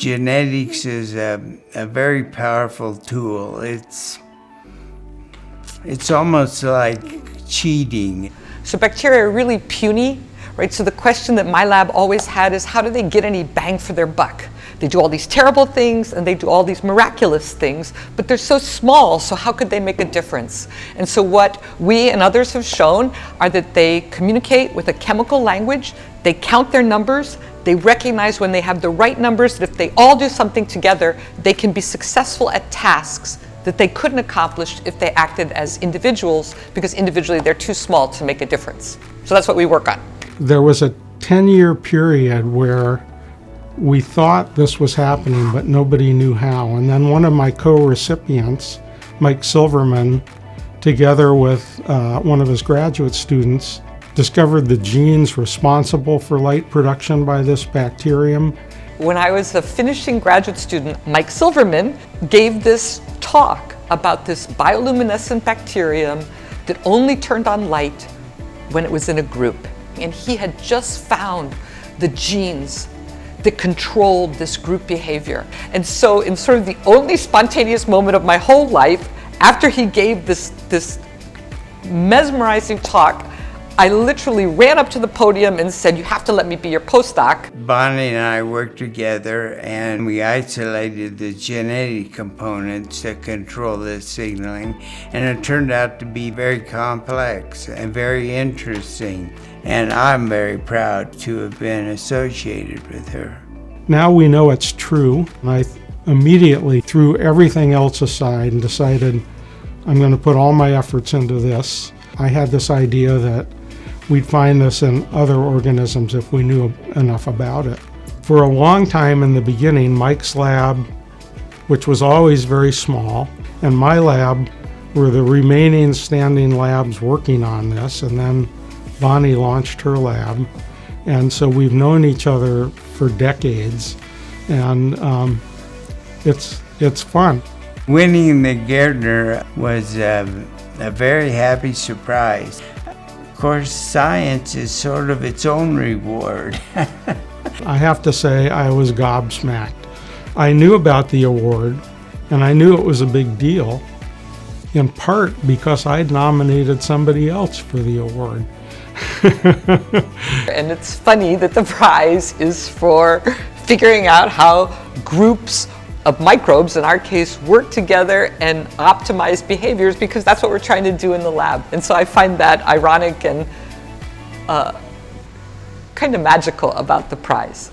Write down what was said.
Genetics is a very powerful tool. It's almost like cheating. So bacteria are really puny, right? So the question that my lab always had is, how do they get any bang for their buck? They do all these terrible things and they do all these miraculous things, but they're so small, so how could they make a difference? And so what we and others have shown are that they communicate with a chemical language, they count their numbers, they recognize when they have the right numbers, that if they all do something together, they can be successful at tasks that they couldn't accomplish if they acted as individuals, because individually they're too small to make a difference. So that's what we work on. There was a 10-year period where we thought this was happening, but nobody knew how. And then one of my co-recipients, Mike Silverman, together with one of his graduate students, discovered the genes responsible for light production by this bacterium. When I was a finishing graduate student, Mike Silverman gave this talk about this bioluminescent bacterium that only turned on light when it was in a group. And he had just found the genes that controlled this group behavior. And so in sort of the only spontaneous moment of my whole life, after he gave this mesmerizing talk, I literally ran up to the podium and said, "You have to let me be your postdoc." Bonnie and I worked together and we isolated the genetic components that control this signaling, and it turned out to be very complex and very interesting, and I'm very proud to have been associated with her. Now we know it's true, and I immediately threw everything else aside and decided I'm going to put all my efforts into this. I had this idea that we'd find this in other organisms if we knew enough about it. For a long time in the beginning, Mike's lab, which was always very small, and my lab were the remaining standing labs working on this, and then Bonnie launched her lab. And so we've known each other for decades, and it's fun. Winning the Gairdner was a very happy surprise. Of course, science is sort of its own reward. I have to say I was gobsmacked. I knew about the award, and I knew it was a big deal, in part because I'd nominated somebody else for the award. And it's funny that the prize is for figuring out how groups of microbes, in our case, work together and optimize behaviors, because that's what we're trying to do in the lab. And so I find that ironic and kind of magical about the prize.